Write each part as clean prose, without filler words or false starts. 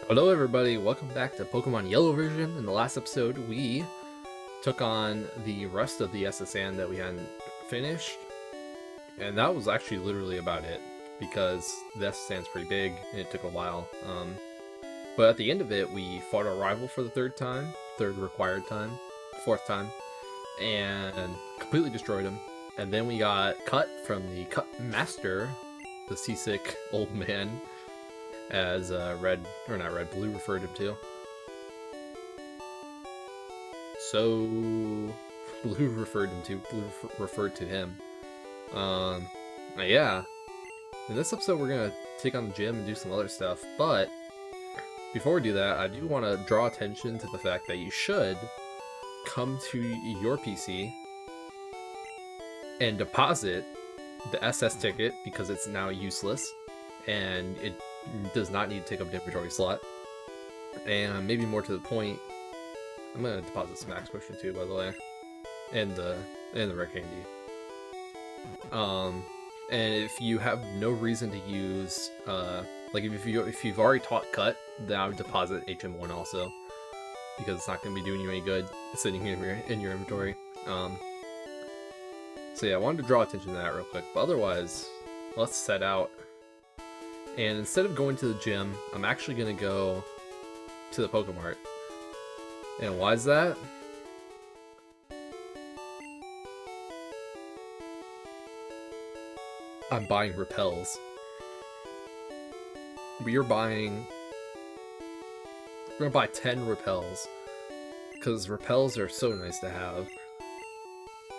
Hello everybody, welcome back to Pokemon Yellow version. In the last episode, we took on the rest of the SSN that we hadn't finished. And that was actually literally about it, because the SSN's pretty big, and it took a while. But at the end of it, we fought our rival for the third required time, fourth time, and completely destroyed him. And then we got cut from the cut master, the seasick old man, as Blue referred him to. So Blue referred to him. Yeah. In this episode, we're gonna take on the gym and do some other stuff. But before we do that, I do want to draw attention to the fact that you should come to your PC and deposit the SS ticket because it's now useless and it does not need to take up an inventory slot. And maybe more to the point, I'm gonna deposit some Max Potion too, by the way, and the Red Candy. And if you have no reason to use, like if you've already taught Cut, then I would deposit HM1 also, because it's not gonna be doing you any good sitting here in your inventory. So yeah, I wanted to draw attention to that real quick. But otherwise, let's set out. And instead of going to the gym, I'm actually going to go to the Pokemart. And why is that? I'm buying repels. We're gonna buy 10 repels. Because repels are so nice to have.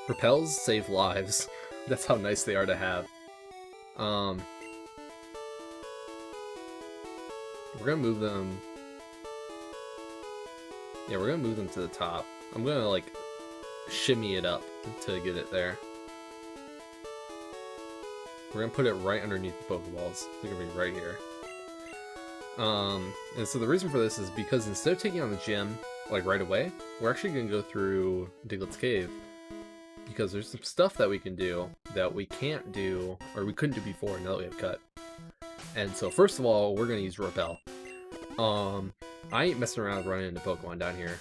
Repels save lives. That's how nice they are to have. We're gonna move them. Yeah, we're gonna move them to the top. I'm gonna like shimmy it up to get it there. We're gonna put it right underneath the Pokeballs. They're gonna be right here. And so the reason for this is because instead of taking on the gym like right away, we're actually gonna go through Diglett's Cave. Because there's some stuff that we can do that we can't do, or we couldn't do before now that we have Cut. And so first of all, we're gonna use Repel. I ain't messing around running into Pokemon down here.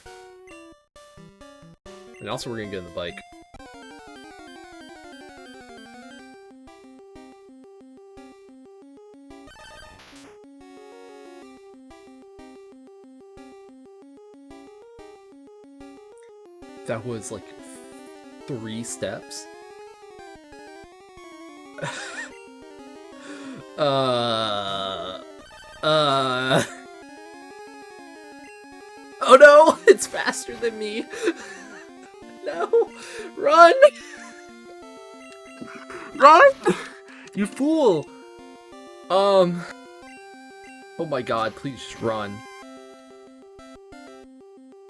And also we're gonna get in the bike. That was like 3 steps. Oh no! It's faster than me! No! Run! Run! You fool! Oh my god, please just run.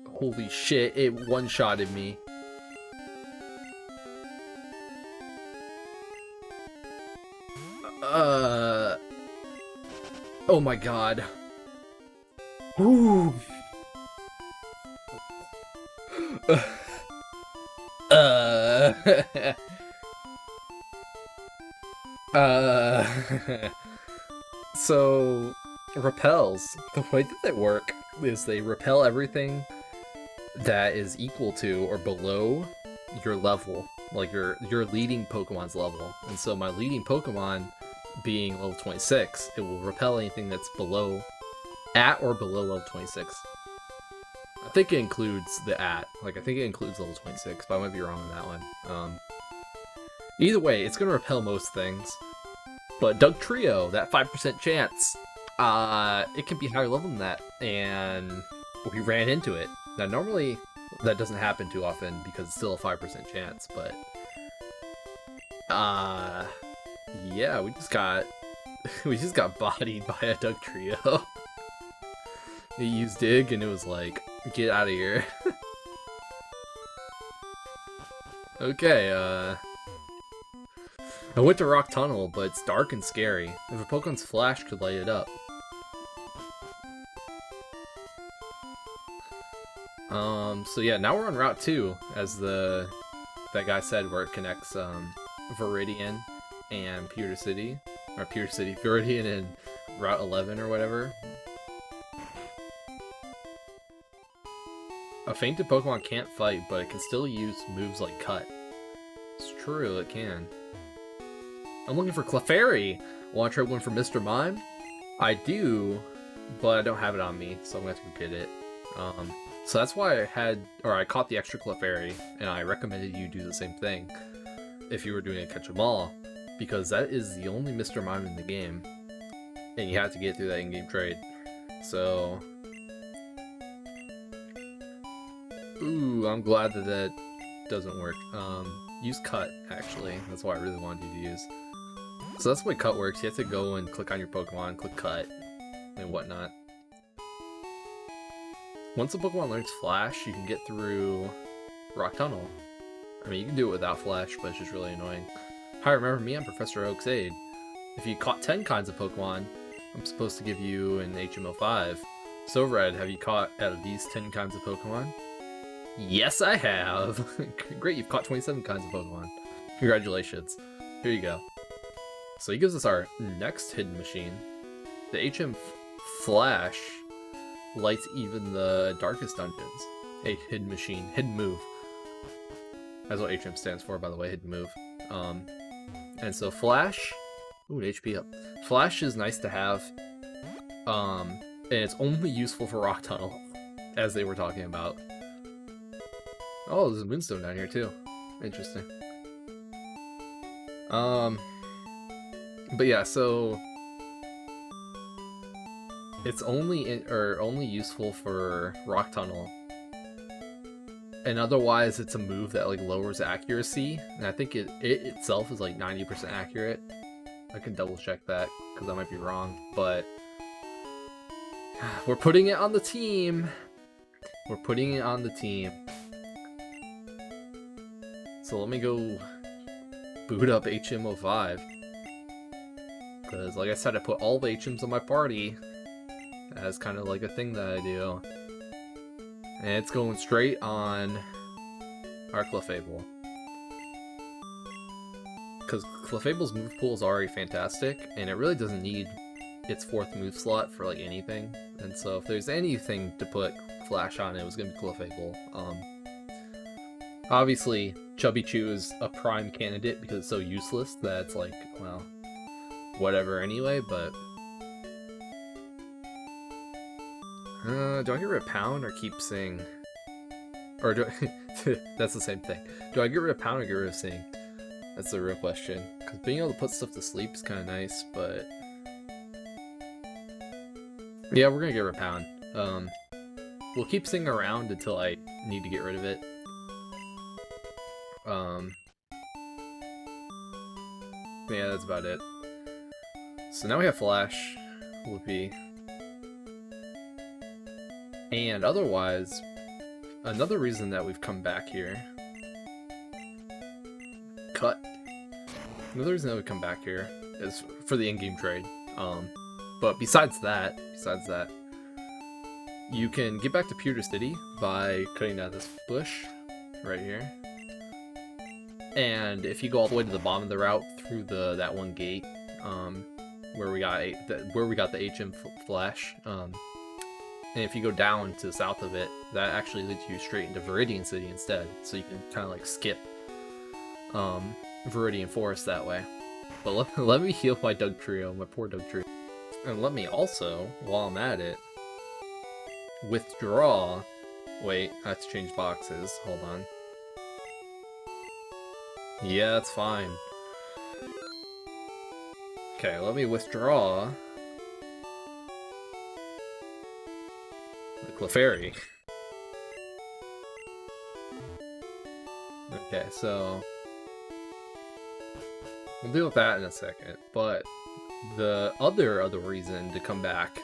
Holy shit, it one-shotted me. Oh my god. Ooh. So, repels. The way that they work is they repel everything that is equal to or below your level, like your leading Pokemon's level. And so my leading Pokemon being level 26, it will repel anything that's at or below level 26. I think it includes the at. Like, I think it includes level 26, but I might be wrong on that one. Either way, it's going to repel most things. But Doug Trio, that 5% chance, it can be higher level than that, and we ran into it. Now, normally, that doesn't happen too often because it's still a 5% chance, but yeah, we just got bodied by a Doug Trio. He used Dig, and it was like, get out of here. Okay, I went to Rock Tunnel, but it's dark and scary. If a Pokemon's flash could light it up. So yeah, now we're on Route 2, as that guy said, where it connects, Viridian and Pewter City. Or Pewter City, Viridian and Route 11 or whatever. A fainted Pokemon can't fight, but it can still use moves like Cut. It's true, it can. I'm looking for Clefairy! Want to try one for Mr. Mime? I do, but I don't have it on me, so I'm going to have to go get it. So that's why I caught the extra Clefairy, and I recommended you do the same thing if you were doing a catch 'em all, because that is the only Mr. Mime in the game, and you have to get through that in-game trade. So, ooh, I'm glad that that doesn't work. Use Cut, actually. That's what I really wanted you to use. So that's the way Cut works. You have to go and click on your Pokemon, click Cut, and whatnot. Once a Pokemon learns Flash, you can get through Rock Tunnel. I mean, you can do it without Flash, but it's just really annoying. Hi, remember me? I'm Professor Oak's aide. If you caught 10 kinds of Pokemon, I'm supposed to give you an HM05. So, Red, have you caught out of these 10 kinds of Pokemon? Yes, I have! Great, you've caught 27 kinds of Pokemon. Congratulations. Here you go. So he gives us our next hidden machine. The HM Flash lights even the darkest dungeons. A hidden machine. Hidden move. That's what HM stands for, by the way, hidden move. And so Flash... Ooh, HP up. Flash is nice to have. And it's only useful for Rock Tunnel, as they were talking about. Oh, there's a Moonstone down here, too. Interesting. But yeah, so... It's only useful for Rock Tunnel. And otherwise, it's a move that, like, lowers accuracy. And I think it itself is, like, 90% accurate. I can double check that, because I might be wrong. But... we're putting it on the team! We're putting it on the team. So let me go boot up HM05. Because, like I said, I put all the HMs on my party. As kind of like a thing that I do. And it's going straight on our Clefable. Because Clefable's move pool is already fantastic, and it really doesn't need its 4th move slot for like anything. And so if there's anything to put Flash on, it was going to be Clefable. Obviously, Chubby Chew is a prime candidate because it's so useless that it's like, well, whatever anyway, but... do I get rid of Pound or keep Sing? Or do I... That's the same thing. Do I get rid of Pound or get rid of Sing? That's the real question. Because being able to put stuff to sleep is kind of nice, but... Yeah, we're gonna get rid of Pound. We'll keep Sing around until I need to get rid of it. Yeah, that's about it. So now we have Flash, Whoopee. And otherwise, another reason that we've come back here... Cut. Another reason that we come back here is for the in-game trade. But besides that, you can get back to Pewter City by cutting down this bush right here. And if you go all the way to the bottom of the route through that one gate, where we got the HM Flash, and if you go down to the south of it, that actually leads you straight into Viridian City instead. So you can kind of like skip Viridian Forest that way. But let me heal my Dugtrio, my poor Dugtrio. And let me also, while I'm at it, withdraw... Wait, I have to change boxes. Hold on. Yeah, that's fine. Okay, let me withdraw the Clefairy. Okay, so we'll deal with that in a second, but the other reason to come back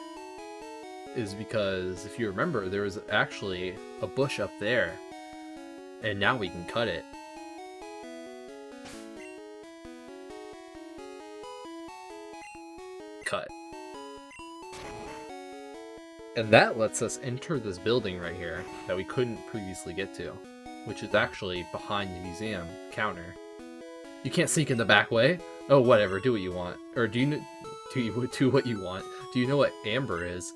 is because, if you remember, there was actually a bush up there, and now we can cut it. Cut. And that lets us enter this building right here that we couldn't previously get to, which is actually behind the museum counter. You can't sneak in the back way? Oh, whatever, do what you want. Or do what you want. Do you know what amber is?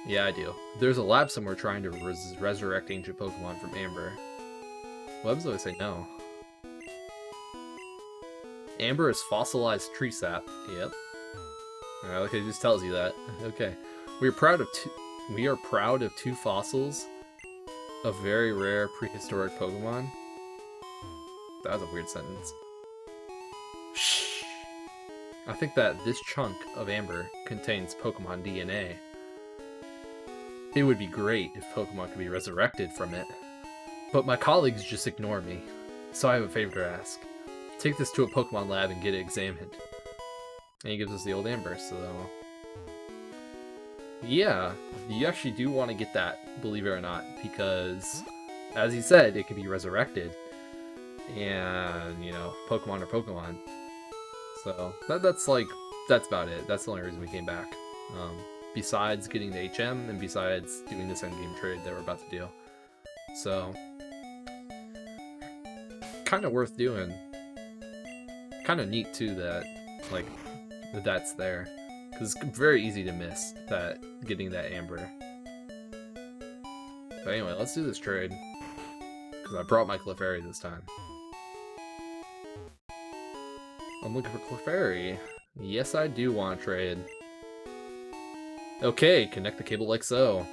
Yeah, I do. There's a lab somewhere trying to resurrect ancient Pokemon from Amber. Webs always say no. Amber is fossilized tree sap. Yep. Alright, okay, it just tells you that. Okay. We are proud of two fossils of very rare prehistoric Pokemon. That was a weird sentence. Shh. I think that this chunk of amber contains Pokemon DNA. It would be great if Pokemon could be resurrected from it. But my colleagues just ignore me. So I have a favor to ask. Take this to a Pokemon lab and get it examined. And he gives us the old amber, so... yeah, you actually do want to get that, believe it or not, because, as he said, it can be resurrected. And, you know, Pokemon are Pokemon. So, that's about it. That's the only reason we came back. Besides getting the HM, and besides doing this endgame trade that we're about to do. So, kind of worth doing. Kind of neat, too, that, like, that's there. Because it's very easy to miss getting that amber. But anyway, let's do this trade. Because I brought my Clefairy this time. I'm looking for Clefairy. Yes, I do want to trade. Okay, connect the cable like so.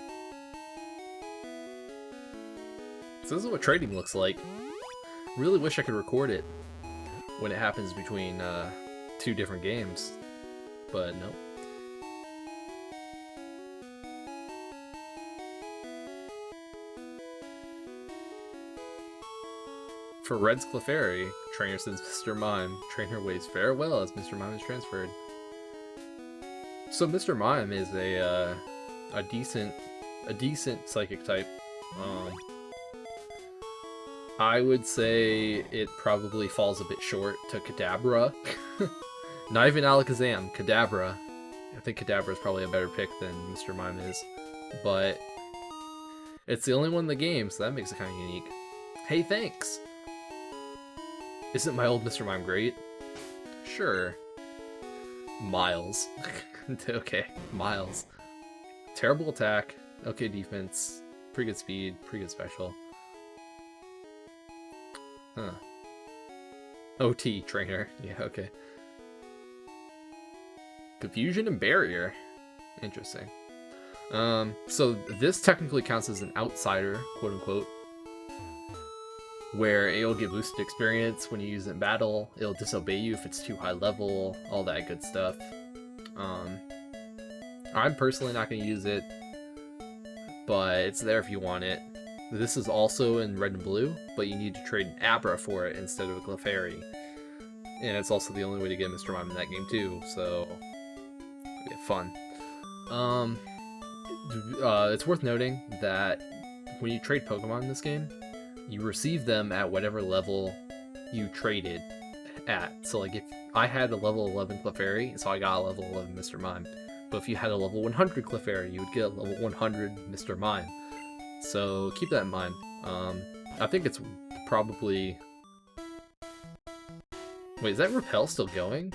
So this is what trading looks like. Really wish I could record it when it happens between two different games. But nope. For Red's Clefairy, trainer sends Mr. Mime. Trainer waves farewell as Mr. Mime is transferred. So Mr. Mime is a decent psychic type. I would say it probably falls a bit short to Kadabra. Not even Alakazam, Kadabra. I think Kadabra is probably a better pick than Mr. Mime is. But it's the only one in the game, so that makes it kind of unique. Hey, thanks! Isn't my old Mr. Mime great? Sure. Miles. Okay, Miles. Terrible attack, okay defense, pretty good speed, pretty good special. Huh. OT trainer, yeah, okay. Confusion and barrier. Interesting. So this technically counts as an outsider, quote unquote. Where it'll give boosted experience when you use it in battle, it'll disobey you if it's too high level, all that good stuff. I'm personally not going to use it, but it's there if you want it. This is also in red and blue, but you need to trade an Abra for it instead of a Clefairy. And it's also the only way to get Mr. Mime in that game too, so it'll be fun. It's worth noting that when you trade Pokemon in this game, you receive them at whatever level you traded at. So like if I had a level 11 Clefairy, so I got a level 11 Mr. Mime. But if you had a level 100 Clefairy, you would get a level 100 Mr. Mime. So keep that in mind. I think it's probably... Wait, is that Repel still going?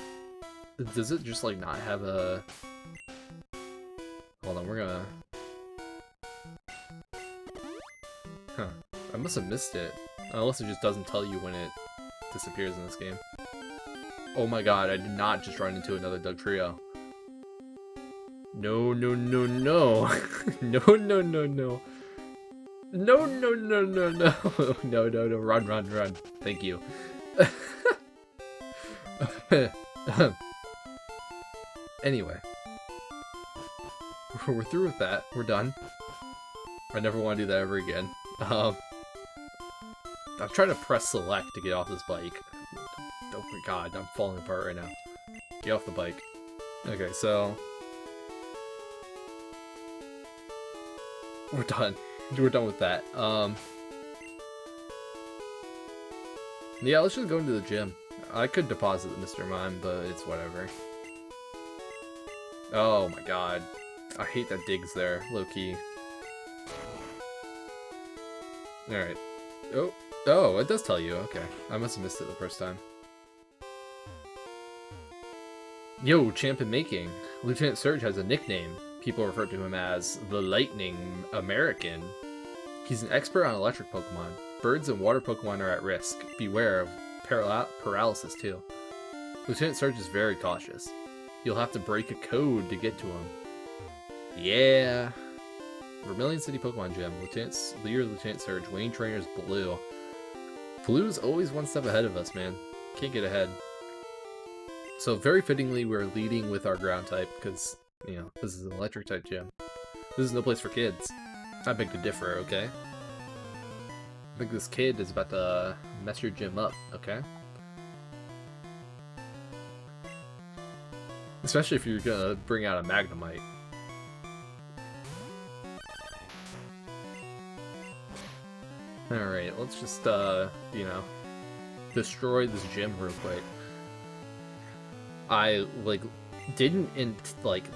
Does it just like not have a... Hold on, we're gonna... Huh. I must have missed it. Unless it just doesn't tell you when it disappears in this game. Oh my god, I did not just run into another Dugtrio. No, no, no, no. No, no, no, no. No, no, no, no, no. No, no, no. Run, run, run. Thank you. Anyway. We're through with that. We're done. I never want to do that ever again. I'm trying to press select to get off this bike. Oh my god, I'm falling apart right now. Get off the bike. Okay, so... We're done. We're done with that. Yeah, let's just go into the gym. I could deposit the Mr. Mime, but it's whatever. Oh my god. I hate that Dig's there, low-key. Alright. Oh, it does tell you. Okay. I must have missed it the first time. Yo, champ in making. Lieutenant Surge has a nickname. people refer to him as the Lightning American. He's an expert on electric Pokemon. Birds and water Pokemon are at risk. Beware of paralysis too. Lieutenant Surge is very cautious. You'll have to break a code to get to him. Yeah. Vermilion City Pokemon Gym. Leader Lieutenant Surge. Wayne Trainer's Blue. Blue's always one step ahead of us, man. Can't get ahead. So very fittingly, we're leading with our ground type because, you know, this is an electric type gym. This is no place for kids. I beg to differ, okay? I think this kid is about to mess your gym up, okay? Especially if you're gonna bring out a Magnemite. Alright, let's just, you know, destroy this gym real quick. I, like, the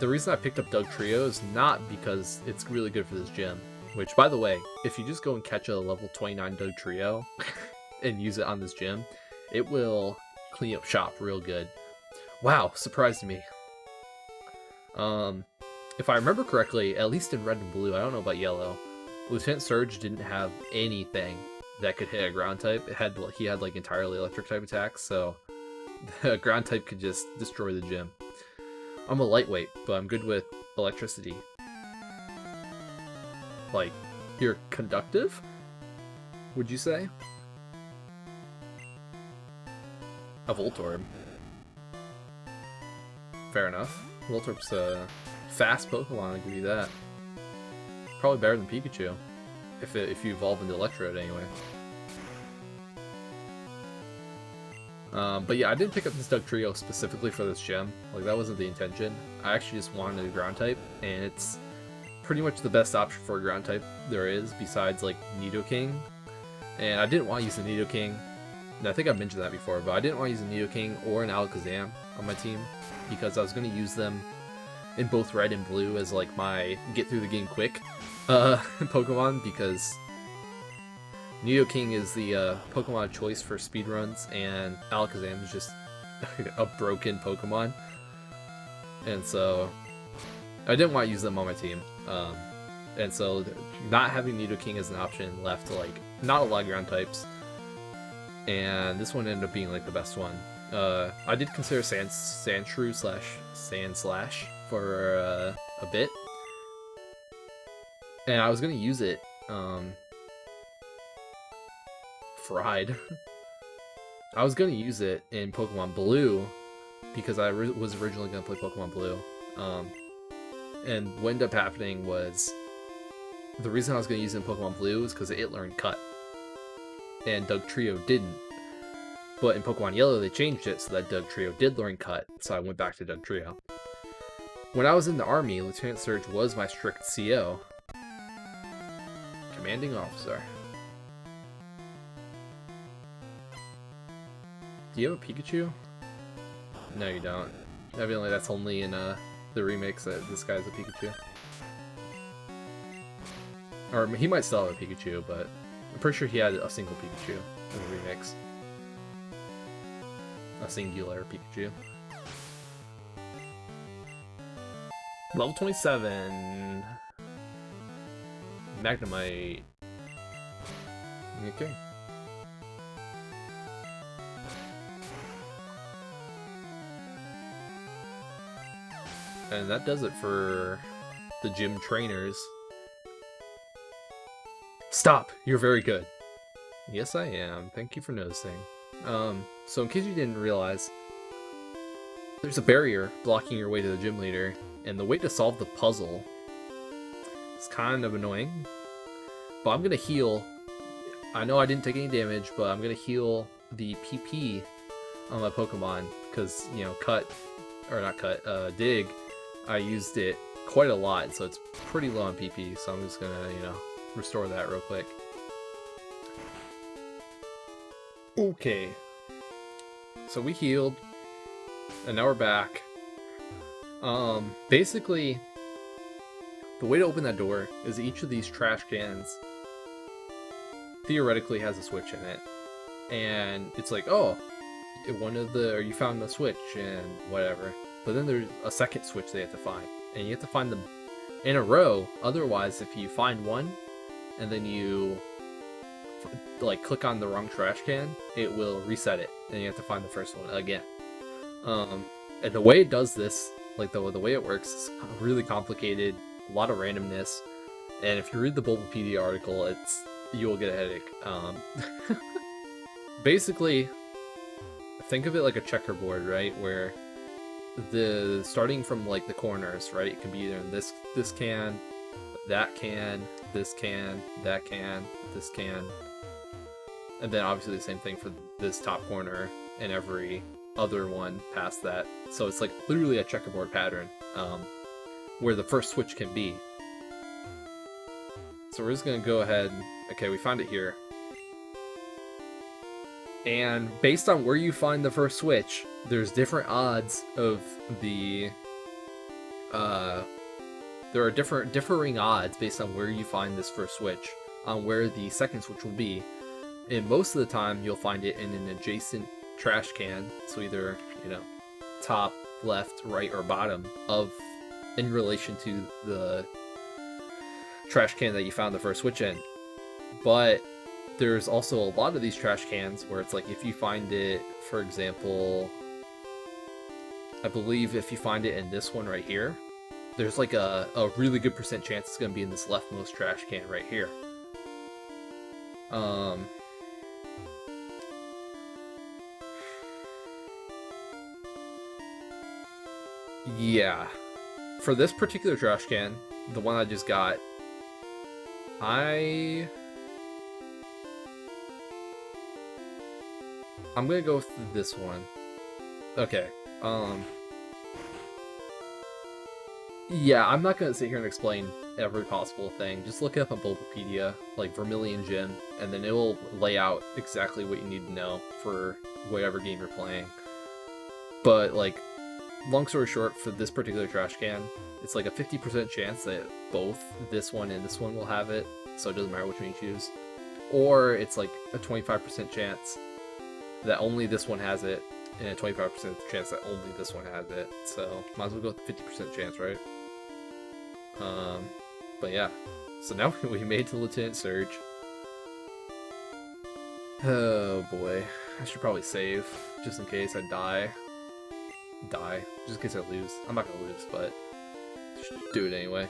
reason I picked up Dugtrio is not because it's really good for this gym. Which, by the way, if you just go and catch a level 29 Dugtrio and use it on this gym, it will clean up shop real good. Wow, surprised me. If I remember correctly, at least in Red and Blue, I don't know about Yellow, Lieutenant Surge didn't have anything that could hit a ground type. He had like entirely electric type attacks, so the ground type could just destroy the gym. I'm a lightweight, but I'm good with electricity. Like, you're conductive? Would you say? A Voltorb. Fair enough. Voltorb's a fast Pokemon, I'll give you that. Probably better than Pikachu. If you evolve into Electrode anyway. But yeah, I didn't pick up this Dugtrio specifically for this gym. Like, that wasn't the intention. I actually just wanted a ground type, and it's pretty much the best option for a ground type there is, besides, like, Nidoking. And I didn't want to use the Nidoking. And I think I mentioned that before, but I didn't want to use a Nidoking or an Alakazam on my team, because I was going to use them in both Red and Blue as, like, my get through the game quick Pokemon, because Nidoking is the Pokemon choice for speedruns, and Alakazam is just a broken Pokemon. And so I didn't want to use them on my team. And so not having Nidoking as an option left, like, not a lot of ground types. And this one ended up being, like, the best one. I did consider Sandshrew / Sandslash for a bit. And I was going to use it, fried. I was going to use it in Pokemon Blue, because I was originally going to play Pokemon Blue. And what ended up happening was, the reason I was going to use it in Pokemon Blue is because it learned Cut. And Dugtrio didn't. But in Pokemon Yellow, they changed it so that Dugtrio did learn Cut, so I went back to Dugtrio. When I was in the Army, Lieutenant Surge was my strict CO. Commanding Officer. Do you have a Pikachu? No, you don't. Evidently, that's only in the remakes that this guy's a Pikachu. Or he might still have a Pikachu, but I'm pretty sure he had a single Pikachu in the remakes. A singular Pikachu. Level 27. Magnemite. Okay. And that does it for the gym trainers. Stop! You're very good. Yes, I am. Thank you for noticing. So in case you didn't realize, there's a barrier blocking your way to the gym leader, and the way to solve the puzzle is kind of annoying. But I'm gonna heal. I know I didn't take any damage, but I'm gonna heal the PP on my Pokemon, because, you know, Dig, I used it quite a lot, so it's pretty low on PP, so I'm just gonna, you know, restore that real quick. Okay. So we healed, and now we're back. Basically, the way to open that door is each of these trash cans theoretically has a switch in it. And it's like, oh, you found the switch and whatever. But then there's a second switch they have to find. And you have to find them in a row. Otherwise, if you find one and then you like click on the wrong trash can, it will reset it, and you have to find the first one again. And the way it does this, like the way it works, is really complicated, a lot of randomness, and if you read the Bulbapedia article, you will get a headache. Basically, think of it like a checkerboard, right? Where starting from like the corners, right? It can be either in this can, that can, this can, that can, this can, and then obviously the same thing for this top corner and every other one past that. So it's like literally a checkerboard pattern, where the first switch can be. So we're just gonna go ahead. Okay, we found it here. And based on where you find the first switch, there's different odds of the there are differing odds based on where you find this first switch on where the second switch will be. And most of the time you'll find it in an adjacent trash can, so either, you know, top, left, right, or bottom of in relation to the trash can that you found the first switch in. But there's also a lot of these trash cans where it's like if you find it, for example, I believe if you find it in this one right here, there's like a really good percent chance it's going to be in this leftmost trash can right here. Yeah. For this particular trash can, the one I just got, I'm gonna go with this one. Okay. Yeah, I'm not gonna sit here and explain every possible thing. Just look it up on Bulbapedia, like Vermilion Gym, and then it will lay out exactly what you need to know for whatever game you're playing. But, like, long story short, for this particular trash can, it's like a 50% chance that both this one and this one will have it, so it doesn't matter which one you choose. Or it's like a 25% chance that only this one has it, and a 25% chance that only this one has it. So might as well go with 50% chance, right? But yeah. So now we made it to Lieutenant Surge. Oh boy. I should probably save, just in case I die. Just in case I lose. I'm not gonna lose, but should do it anyway.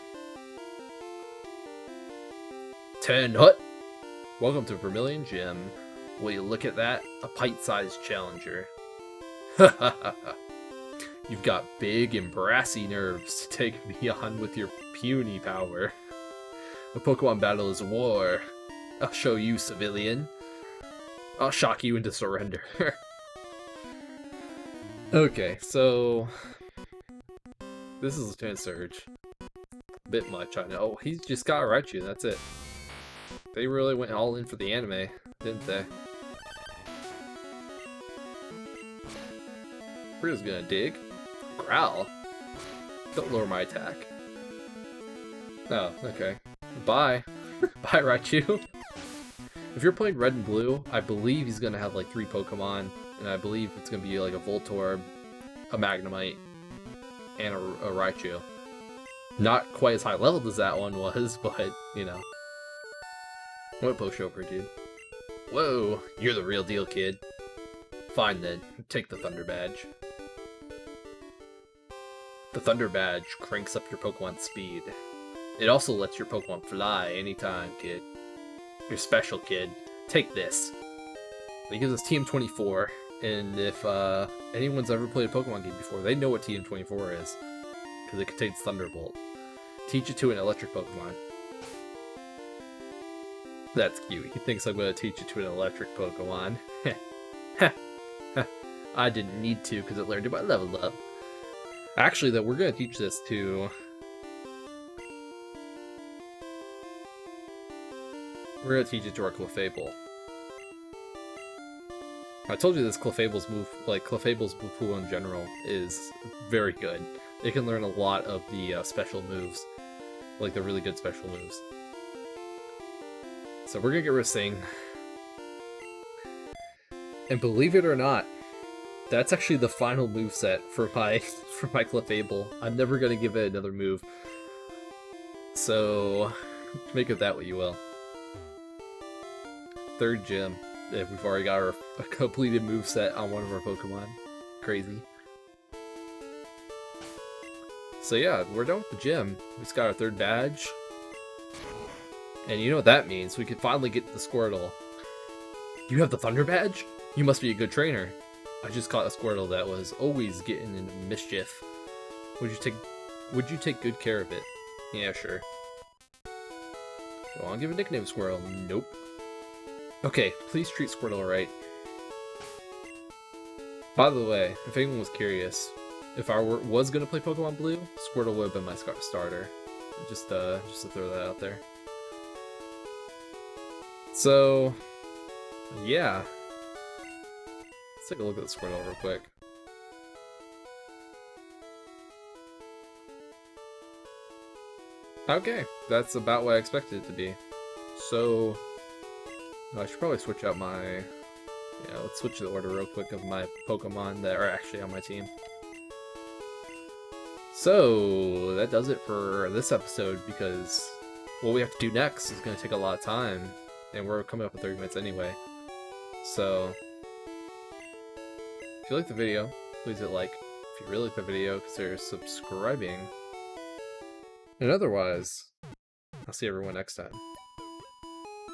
10 Hut! Welcome to Vermilion Gym. Will you look at that? A pint-sized challenger. You've got big and brassy nerves to take me on with your puny power. A Pokemon battle is war. I'll show you, civilian. I'll shock you into surrender. Okay, so this is Lieutenant Surge. Bit much, I know. Oh, he's just got Raichu, that's it. They really went all in for the anime, didn't they? We're just gonna dig. Growl. Don't lower my attack. Oh, okay. Bye. Bye, Raichu. If you're playing Red and Blue, I believe he's gonna have like 3 Pokemon, and I believe it's gonna be like a Voltorb, a Magnemite, and a Raichu. Not quite as high leveled as that one was, but, you know. What pushover, dude. Whoa, you're the real deal, kid. Fine then, take the Thunder Badge. The Thunder Badge cranks up your Pokemon's speed. It also lets your Pokemon fly anytime, kid. You're special, kid. Take this. It gives us TM24, and if anyone's ever played a Pokemon game before, they know what TM24 is, because it contains Thunderbolt. Teach it to an electric Pokemon. That's cute. He thinks I'm going to teach it to an electric Pokemon. I didn't need to, because it learned it by level up. Actually, though, we're going to teach this to... We're going to teach it to our Clefable. I told you this Clefable's move, like, Clefable's move pool in general is very good. It can learn a lot of the special moves. Like, the really good special moves. So we're going to get rid of Sing. And believe it or not, that's actually the final moveset for my Clefable. I'm never going to give it another move. So, make of that what you will. Third gym. If we've already got a completed moveset on one of our Pokemon. Crazy. So yeah, we're done with the gym. We just got our third badge. And you know what that means. We can finally get the Squirtle. You have the Thunder badge? You must be a good trainer. I just caught a Squirtle that was always getting into mischief. Would you take good care of it? Yeah, sure. Do I want to give a nickname Squirtle? Nope. Okay, please treat Squirtle right. By the way, if anyone was curious, if I was gonna play Pokemon Blue, Squirtle would have been my starter. Just to throw that out there. So, yeah. Let's take a look at the Squirtle real quick. Okay, that's about what I expected it to be. So, I should probably switch out my... Yeah, let's switch the order real quick of my Pokemon that are actually on my team. So, that does it for this episode, because what we have to do next is going to take a lot of time, and we're coming up with 30 minutes anyway. So, if you like the video, please hit like. If you really like the video, consider subscribing. And otherwise, I'll see everyone next time.